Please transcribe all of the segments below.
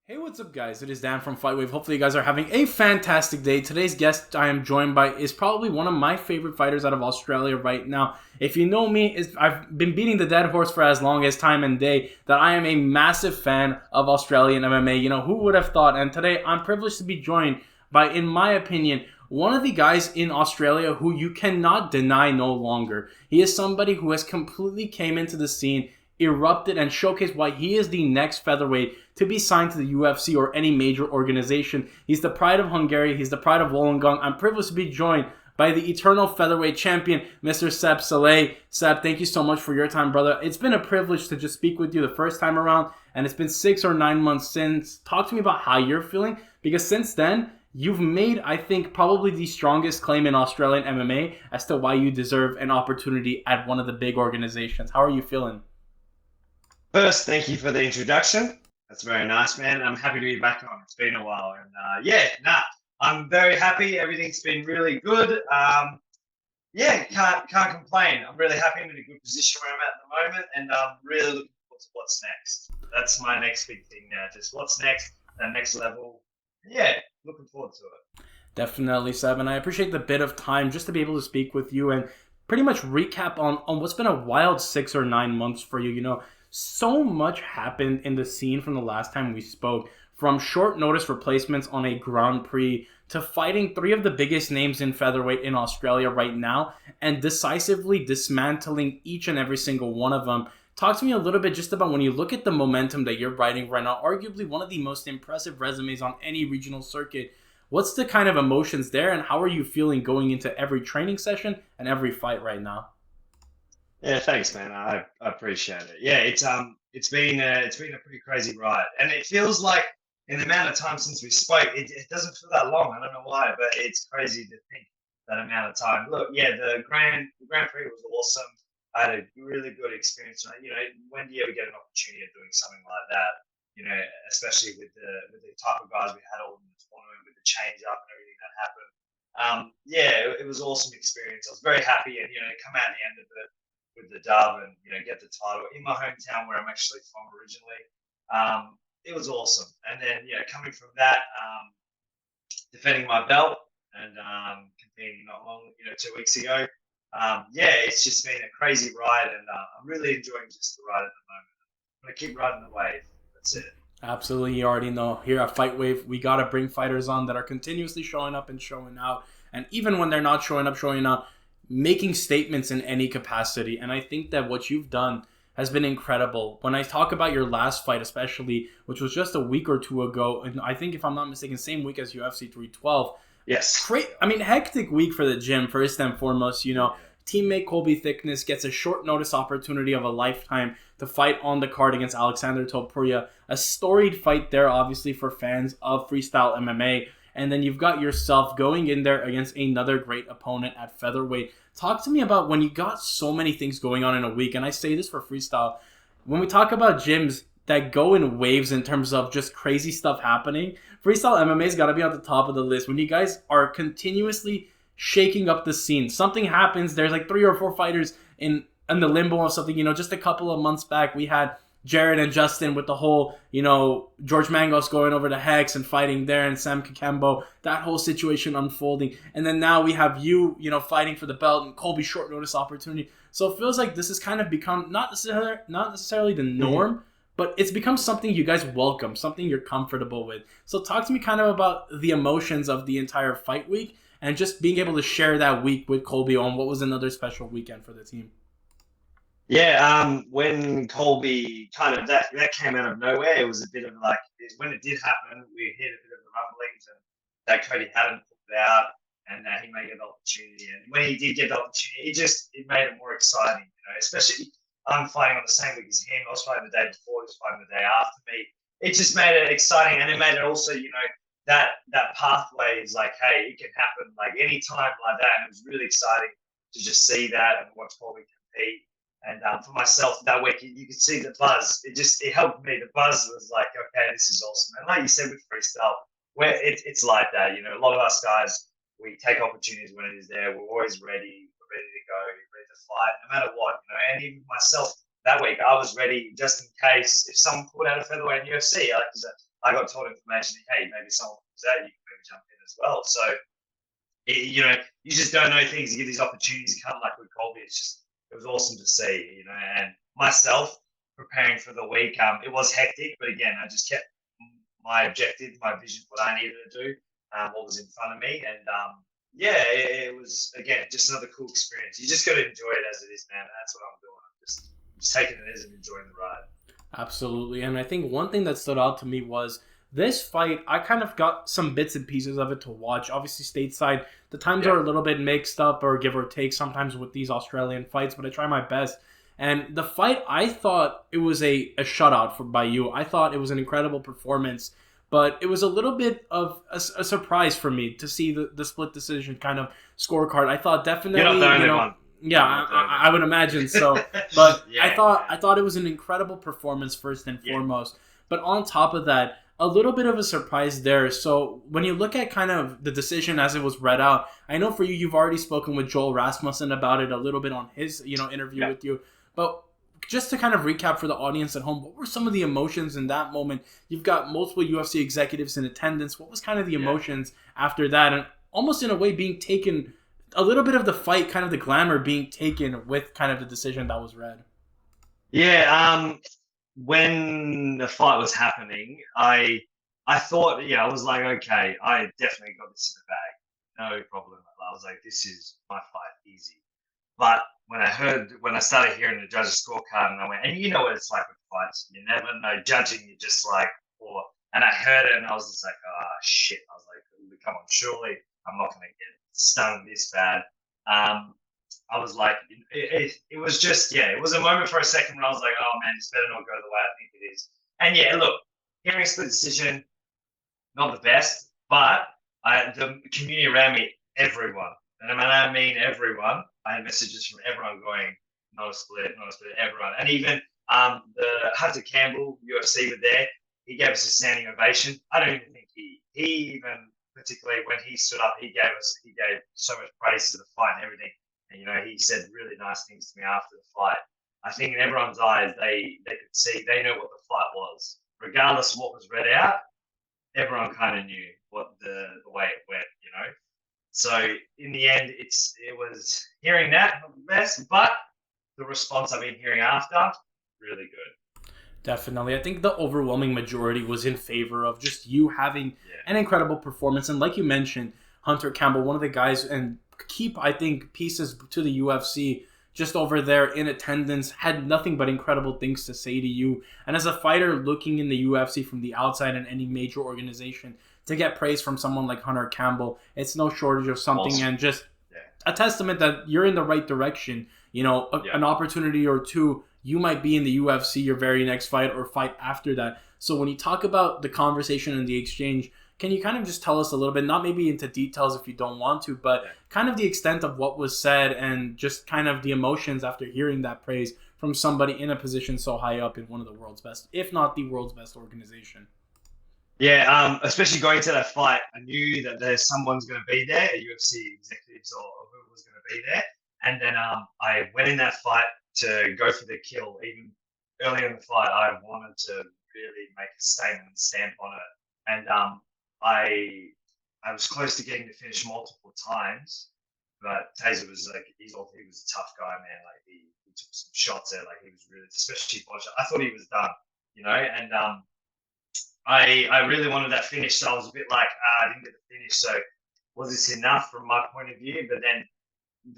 Hey, what's up, guys? It is Dan from FightWave. Hopefully, you guys are having a fantastic day. Today's guest I am joined by is probably one of my favorite fighters out of Australia right now. If you know me, I've been beating the dead horse for as long as time and day that I am a massive fan of Australian MMA. You know, who would have thought? And today, I'm privileged to be joined by, in my opinion, one of the guys in Australia who you cannot deny no longer. He is somebody who has completely came into the scene, erupted, and showcased why he is the next featherweight to be signed to the UFC or any major organization. He's the pride of Hungary. He's the pride of Wollongong. I'm privileged to be joined by the eternal featherweight champion, Mr. Seb Szalay. Seb, thank you so much for your time, brother. It's been a privilege to just speak with you the first time around, and it's been 6 or 9 months since. Talk to me about how you're feeling, because since then, you've made, I think, probably the strongest claim in Australian MMA as to why you deserve an opportunity at one of the big organizations. How are you feeling? First, thank you for the introduction. That's very nice, man. I'm happy to be back on. It's been a while, and I'm very happy. Everything's been really good. Can't complain. I'm really happy. I'm in a good position where I'm at the moment, and I'm really looking forward to what's next. That's my next big thing now. Just what's next, that next level. Yeah, looking forward to it. Definitely, Seb, and I appreciate the bit of time just to be able to speak with you and pretty much recap on what's been a wild 6 or 9 months for you. You know, so much happened in the scene from the last time we spoke, from short notice replacements on a Grand Prix to fighting three of the biggest names in featherweight in Australia right now and decisively dismantling each and every single one of them. Talk to me a little bit just about when you look at the momentum that you're riding right now, arguably one of the most impressive resumes on any regional circuit. What's the kind of emotions there, and how are you feeling going into every training session and every fight right now? Yeah, thanks, man. I appreciate it. Yeah, it's been a pretty crazy ride, and it feels like in the amount of time since we spoke, it doesn't feel that long. I don't know why, but it's crazy to think that amount of time. Look, yeah, the Grand Prix was awesome. I had a really good experience. You know, when do you ever get an opportunity of doing something like that? You know, especially with the type of guys we had all in the tournament, with the change up and everything that happened. It was an awesome experience. I was very happy, and come out at the end of it with the dub and get the title in my hometown where I'm actually from originally. It was awesome, and then coming from that, defending my belt and competing not long 2 weeks ago. It's just been a crazy ride, and I'm really enjoying just the ride at the moment. I'm gonna keep riding the wave. That's it. Absolutely, you already know. Here at FightWave, we gotta bring fighters on that are continuously showing up and showing out, and even when they're not showing out, making statements in any capacity. And I think that what you've done has been incredible. When I talk about your last fight, especially, which was just a week or two ago, and I think if I'm not mistaken, same week as UFC 312. Yes. Hectic week for the gym, first and foremost. You know, teammate Colby Thickness gets a short notice opportunity of a lifetime to fight on the card against Alexander Topuria. A storied fight there, obviously, for fans of freestyle MMA. And then you've got yourself going in there against another great opponent at featherweight. Talk to me about when you got so many things going on in a week. And I say this for freestyle. When we talk about gyms that go in waves in terms of just crazy stuff happening, freestyle MMA's got to be on the top of the list. When you guys are continuously shaking up the scene, something happens. There's like 3 or 4 fighters in the limbo of something. You know, just a couple of months back, we had Jared and Justin with the whole, George Mangos going over to Hex and fighting there, and Sam Kakembo, that whole situation unfolding. And then now we have you, fighting for the belt, and Colby short notice opportunity. So it feels like this has kind of become not necessarily the norm, but it's become something you guys welcome, something you're comfortable with. So talk to me kind of about the emotions of the entire fight week and just being able to share that week with Colby on what was another special weekend for the team. Yeah, when Colby kind of that came out of nowhere, it was a bit of like when it did happen, we hit a bit of the rumblings, and that Cody hadn't put it out, and he may get the opportunity. And when he did get the opportunity, it made it more exciting, Especially I'm fighting on the same week as him. I was fighting the day before, he was fighting the day after me. It just made it exciting, and it made it also, that pathway is like, hey, it can happen like any time like that. And it was really exciting to just see that and watch Colby compete. And for myself that week, you could see the buzz. It helped me. The buzz was like, okay, this is awesome. And like you said with freestyle, where it's like that. A lot of us guys, we take opportunities when it is there. We're always ready. We're ready to go. We're ready to fight, no matter what. And even myself that week, I was ready just in case if someone pulled out a featherweight in UFC. I got told information, hey, maybe someone was out, you can maybe jump in as well. So, you just don't know things. You get these opportunities come like with Colby. It was awesome to see, and myself preparing for the week. It was hectic, but again, I just kept my objective, my vision, what I needed to do, what was in front of me. And it was, again, just another cool experience. You just got to enjoy it as it is, man. That's what I'm doing. I'm just taking it as and enjoying the ride. Absolutely. And I think one thing that stood out to me was this fight, I kind of got some bits and pieces of it to watch. Obviously, stateside, the times are a little bit mixed up or give or take sometimes with these Australian fights, but I try my best. And the fight, I thought it was a shutout by you. I thought it was an incredible performance, but it was a little bit of a surprise for me to see the split decision kind of scorecard. I thought definitely, You're not the only one. Yeah, I would imagine so. But I thought it was an incredible performance first and foremost. But on top of that, a little bit of a surprise there. So when you look at kind of the decision as it was read out, I know for you, you've already spoken with Joel Rasmussen about it a little bit on his interview with you. But just to kind of recap for the audience at home, what were some of the emotions in that moment? You've got multiple UFC executives in attendance. What was kind of the emotions after that? And almost in a way being taken, a little bit of the fight, kind of the glamour being taken with kind of the decision that was read. Yeah, when the fight was happening, I thought, I was like, okay, I definitely got this in the bag. No problem. I was like, this is my fight, easy. But when I started hearing the judges' scorecard, and I went, and you know what it's like with fights, you never know. Judging, you're just like, and I heard it, and I was just like, oh shit. I was like, come on, surely I'm not going to get stung this bad. I was like, it was just, it was a moment for a second where I was like, oh man, this better not go the way I think it is. And look, hearing a split decision, not the best, but the community around me, everyone, and I mean everyone, I had messages from everyone going, not a split, everyone. And even the Hunter Campbell, UFC were there. He gave us a standing ovation. I don't even think he even, particularly when he stood up, he gave so much praise to the fight and everything. And, he said really nice things to me after the fight. I think in everyone's eyes, they could see, they know what the fight was. Regardless of what was read out, everyone kind of knew what the way it went, So in the end, it was hearing that, not the best, but the response I've been hearing after, really good. Definitely. I think the overwhelming majority was in favor of just you having an incredible performance. And like you mentioned, Hunter Campbell, one of the guys, and keep, I think, pieces to the UFC just over there in attendance, had nothing but incredible things to say to you. And as a fighter looking in the UFC from the outside in any major organization, to get praise from someone like Hunter Campbell, it's no shortage of something. Awesome. And just a testament that you're in the right direction. An opportunity or two, you might be in the UFC your very next fight or fight after that. So when you talk about the conversation and the exchange, can you kind of just tell us a little bit, not maybe into details if you don't want to, but kind of the extent of what was said and just kind of the emotions after hearing that praise from somebody in a position so high up in one of the world's best, if not the world's best organization? Yeah, especially going to that fight, I knew that there's someone's going to be there, UFC executives or who was going to be there. And then I went in that fight to go for the kill. Even earlier in the fight, I wanted to really make a statement and stamp on it. And I was close to getting to finish multiple times, but Taser was like, he was a tough guy, man. Like he took some shots there, like he was really, especially body shot. I thought he was done, and I really wanted that finish, so I was a bit like, I didn't get the finish, so was this enough from my point of view? But then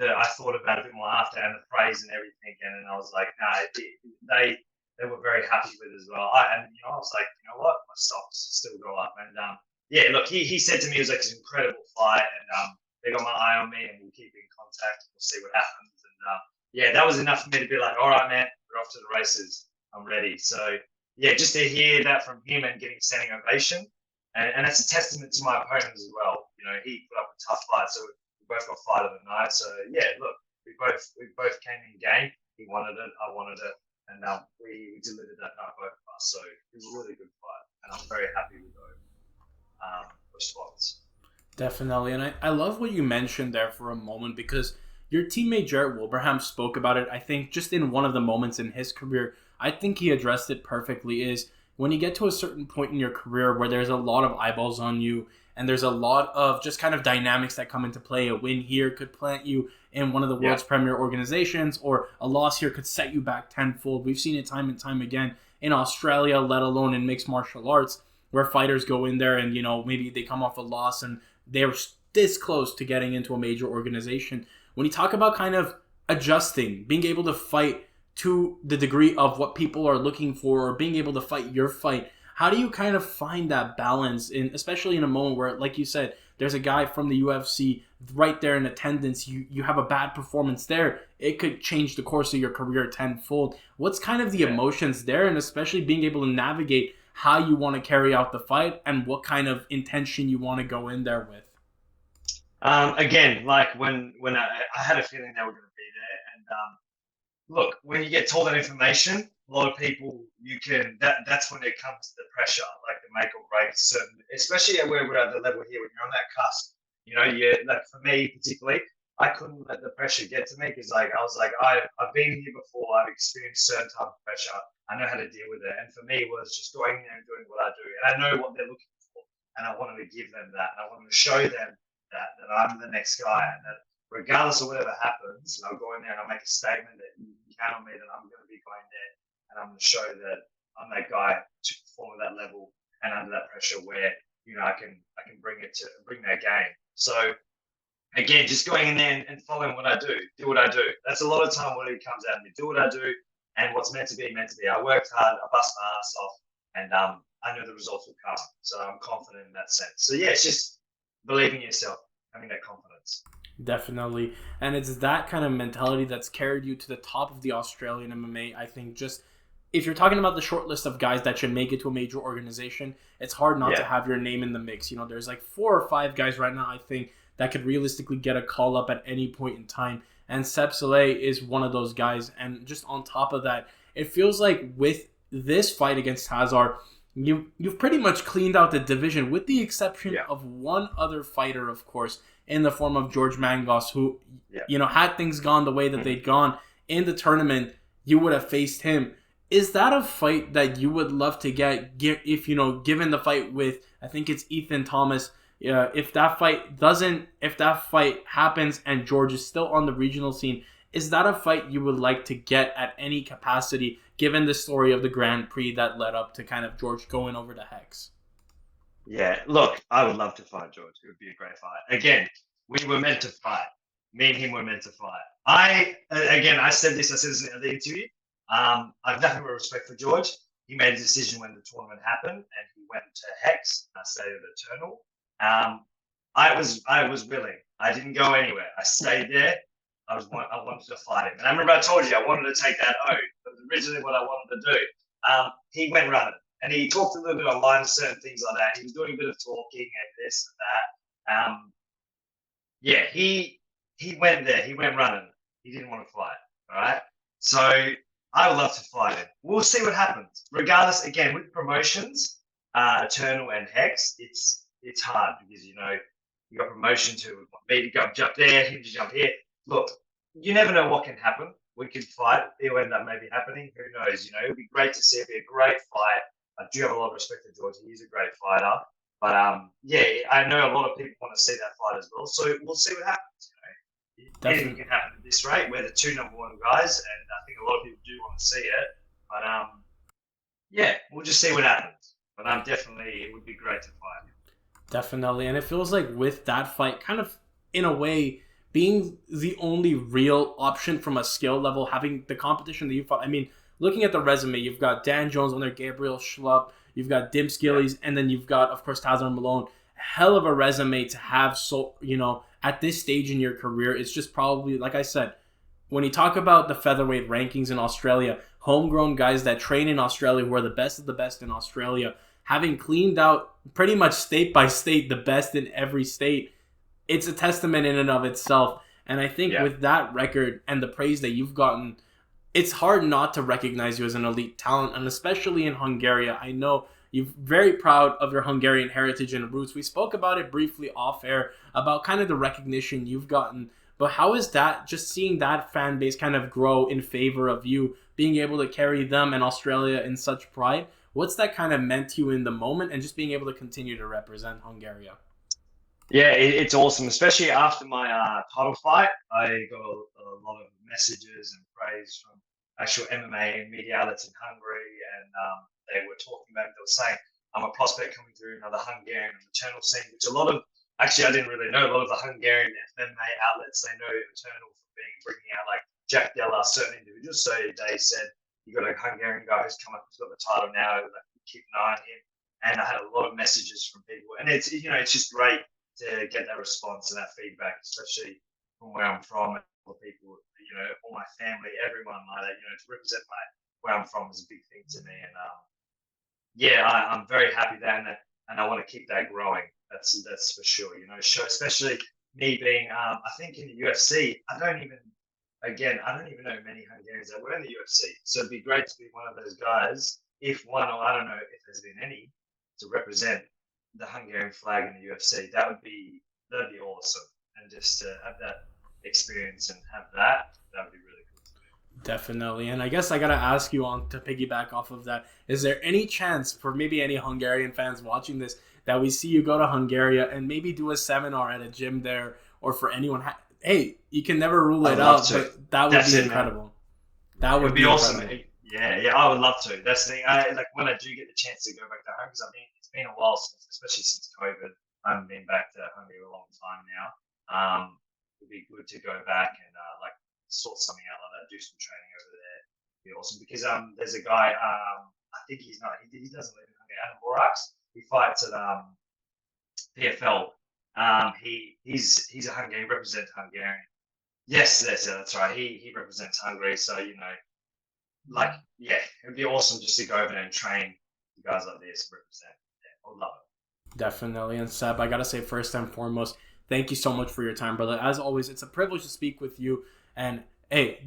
I thought about it a bit more after, and the praise and everything, and I was like, no, they were very happy with it as well. I was like, you know what, my stocks still go up. And look, he said to me, it was like an incredible fight, and they got my eye on me, and we'll keep in contact, we'll see what happens. And that was enough for me to be like, all right, man, we're off to the races, I'm ready. So just to hear that from him and getting standing ovation, and that's a testament to my opponent as well. He put up a tough fight, so we both got fight of the night. So look, we both came in game. He wanted it, I wanted it, and we delivered that night, both of us. So it was a really good fight, and I'm very happy with the response. Definitely, and I love what you mentioned there for a moment, because your teammate Jarrett Wilbraham spoke about it. I think just in one of the moments in his career, I think he addressed it perfectly. Is when you get to a certain point in your career where there's a lot of eyeballs on you and there's a lot of just kind of dynamics that come into play. A win here could plant you in one of the world's premier organizations, or a loss here could set you back tenfold. We've seen it time and time again in Australia, let alone in mixed martial arts, where fighters go in there and, maybe they come off a loss and they're this close to getting into a major organization. When you talk about kind of adjusting, being able to fight to the degree of what people are looking for, or being able to fight your fight, how do you kind of find that balance, especially in a moment where, like you said, there's a guy from the UFC right there in attendance, you have a bad performance there, it could change the course of your career tenfold. What's kind of the emotions there, and especially being able to navigate how you want to carry out the fight and what kind of intention you want to go in there with? Again, like when I had a feeling they were going to be there, and look, when you get told that information, a lot of people, that's when it comes to the pressure, like the make or break certain, especially where we're at the level here, when you're on that cusp. Like for me particularly, I couldn't let the pressure get to me, because I was like, I've been here before, I've experienced certain type of pressure, I know how to deal with it. And for me, it was just going there and doing what I do, and I know what they're looking for, and I wanted to give them that, and I wanted to show them that I'm the next guy, and that regardless of whatever happens, I'll go in there and I'll make a statement that you can count on me, that I'm going to be going there, and I'm going to show that I'm that guy to perform at that level and under that pressure where I can bring that game. So again, just going in there and following what I do what I do. That's a lot of time when it comes out of me. Do what I do, and what's meant to be, meant to be. I worked hard, I bust my ass off, and I know the results will come. So I'm confident in that sense. So yeah, it's just believing in yourself, having that confidence. Definitely. And it's that kind of mentality that's carried you to the top of the Australian MMA. I think just if you're talking about the short list of guys that should make it to a major organization, it's hard not to have your name in the mix. There's like 4 or 5 guys right now, I think, that could realistically get a call up at any point in time. And Seb Szalay is one of those guys. And just on top of that, it feels like with this fight against Hazard, you've pretty much cleaned out the division, with the exception of one other fighter, of course, in the form of George Mangos, who, had things gone the way that they'd gone in the tournament, you would have faced him. Is that a fight that you would love to get if, given the fight with, I think it's Ethan Thomas, if that fight happens and George is still on the regional scene, is that a fight you would like to get at any capacity, given the story of the Grand Prix that led up to kind of George going over to Hex? Yeah, look, I would love to fight George. It would be a great fight. Again, we were meant to fight. Me and him were meant to fight. I said this in the interview. I have nothing but respect for George. He made a decision when the tournament happened, and he went to Hex. I stayed at Eternal. I was willing. I didn't go anywhere. I stayed there. I wanted to fight him. And I remember I told you I wanted to take that oath. That was originally what I wanted to do. He went running. And he talked a little bit online and certain things like that. He was doing a bit of talking and this and that. He went there. He went running. He didn't want to fight. All right. So I would love to fight him. We'll see what happens. Regardless, again, with promotions, Eternal and Hex, it's hard because you got promotion to me to go jump there, him to jump here. Look, you never know what can happen. We could fight. It'll end up maybe happening. Who knows? It'd be great to see. It'd be a great fight. I do have a lot of respect for George. He is a great fighter. But, I know a lot of people want to see that fight as well. So we'll see what happens. Anything can happen at this rate. We're the 2 number 1 guys, and I think a lot of people do want to see it. But, we'll just see what happens. But definitely, it would be great to fight. Definitely. And it feels like with that fight, kind of, in a way, being the only real option from a skill level, having the competition that you fought. I mean, looking at the resume, you've got Dan Jones on there, Gabriel Schlupp, you've got Dim Skillies, and then you've got, of course, Tazar Malone. Hell of a resume to have, at this stage in your career. It's just probably, like I said, when you talk about the featherweight rankings in Australia, homegrown guys that train in Australia who are the best of the best in Australia, having cleaned out pretty much state by state the best in every state, it's a testament in and of itself. And I think with that record and the praise that you've gotten, it's hard not to recognize you as an elite talent, and especially in Hungary. I know you're very proud of your Hungarian heritage and roots. We spoke about it briefly off air, about kind of the recognition you've gotten. But how is that, just seeing that fan base kind of grow in favor of you, being able to carry them and Australia in such pride? What's that kind of meant to you in the moment, and just being able to continue to represent Hungary? Yeah, it's awesome, especially after my title fight. I got a lot of messages and praise from actual MMA and media outlets in Hungary, and they were talking about it. They were saying I'm a prospect coming through, another Hungarian on the channel scene, which a lot of, actually I didn't really know, a lot of the Hungarian MMA outlets, they know Eternal for bringing out like Jack Della, certain individuals. So they said, you got a Hungarian guy who's come up, who's got the title now, like, keep an eye on him. And I had a lot of messages from people, and it's, you know, it's just great to get that response and that feedback, especially from where I'm from, and all the people, you know, all my family, everyone like that, you know, to represent where I'm from is a big thing to me. And yeah, I'm very happy that, and I want to keep that growing. That's for sure. You know, especially me being, I think in the UFC, I don't even know many Hungarians that were in the UFC. So it'd be great to be one of those guys, if one, or I don't know if there's been any, to represent the Hungarian flag in the UFC. That'd be awesome. And just to have that experience and have that would be really cool. Definitely. And I guess I got to ask you, on to piggyback off of that, is there any chance for maybe any Hungarian fans watching this that we see you go to Hungary and maybe do a seminar at a gym there, or for anyone? Hey, you can never rule it out, but that would be incredible. That would be awesome. Yeah, I would love to. That's the thing. Like when I do get the chance to go back to home, because I mean, it's been a while since, especially since COVID. I haven't been back to Hungary a long time now. It'd be good to go back and like sort something out like that, do some training over there. It'd be awesome, because there's a guy, I think he doesn't live in Hungary, Adam Borax. He fights at PFL. He's a Hungarian, represents Hungarian. Yes, that's right. He represents Hungary, so you know, like, yeah, it'd be awesome just to go over there and train you guys like this, represent. Yeah, I would love it. Definitely. And Seb, I gotta say, first and foremost, thank you so much for your time, brother. As always, it's a privilege to speak with you. And hey,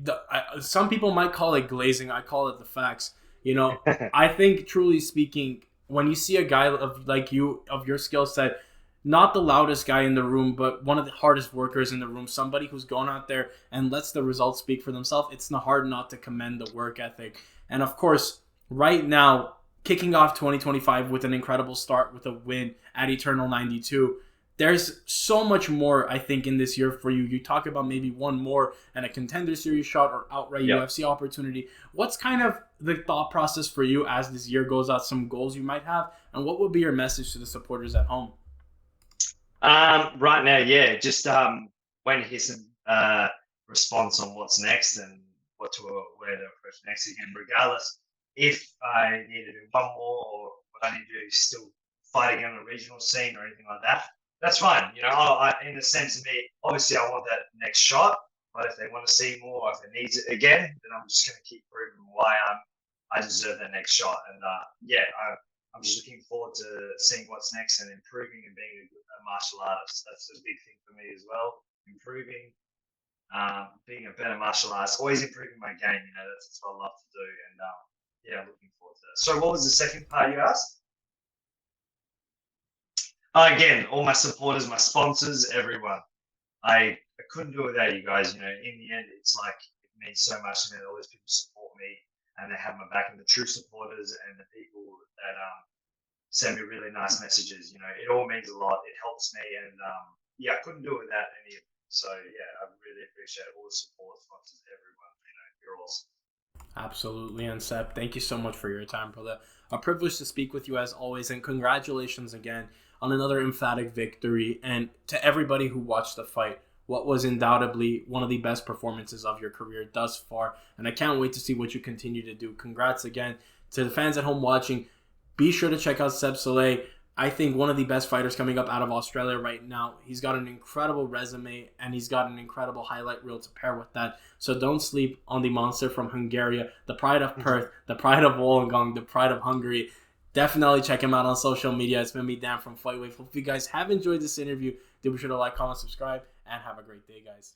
some people might call it glazing. I call it the facts. You know, I think, truly speaking, when you see a guy like you, of your skill set, not the loudest guy in the room, but one of the hardest workers in the room, somebody who's gone out there and lets the results speak for themselves, it's not hard not to commend the work ethic. And of course, right now, kicking off 2025 with an incredible start with a win at Eternal 92, there's so much more, I think, in this year for you. You talk about maybe one more and a Contender Series shot or outright UFC opportunity. What's kind of the thought process for you as this year goes out, some goals you might have, and what would be your message to the supporters at home? Right now, yeah, just waiting to hear some response on what's next and where to approach next again. Regardless, if I need to do one more, or what I need to do is still fight again on a regional scene or anything like that, that's fine. You know, in the sense of me, obviously I want that next shot, but if they want to see more, if they need it again, then I'm just going to keep proving why I deserve that next shot. And I'm just looking forward to seeing what's next and improving and being a martial artist. That's a big thing for me as well. Improving, being a better martial artist, always improving my game. You know, that's what I love to do. And yeah, looking forward to that. So what was the second part you asked? Again, all my supporters, my sponsors, everyone. I couldn't do it without you guys. You know, in the end, it's like, it means so much to me that all these people support me and they have my back, and the true supporters and the people that send me really nice messages. You know, it all means a lot. It helps me, and yeah, I couldn't do it without any of them. So yeah, I really appreciate all the support, sponsors, everyone. You know, you're awesome. Absolutely. And Seb, thank you so much for your time, brother. A privilege to speak with you as always, and congratulations again on another emphatic victory. And to everybody who watched the fight, what was undoubtedly one of the best performances of your career thus far. And I can't wait to see what you continue to do. Congrats again. To the fans at home watching, be sure to check out Seb Szalay. I think one of the best fighters coming up out of Australia right now. He's got an incredible resume, and he's got an incredible highlight reel to pair with that. So don't sleep on the monster from Hungary, the pride of Perth, the pride of Wollongong, the pride of Hungary. Definitely check him out on social media. It's been me, Dan, from FightWave. Hope you guys have enjoyed this interview. Do be sure to like, comment, subscribe, and have a great day, guys.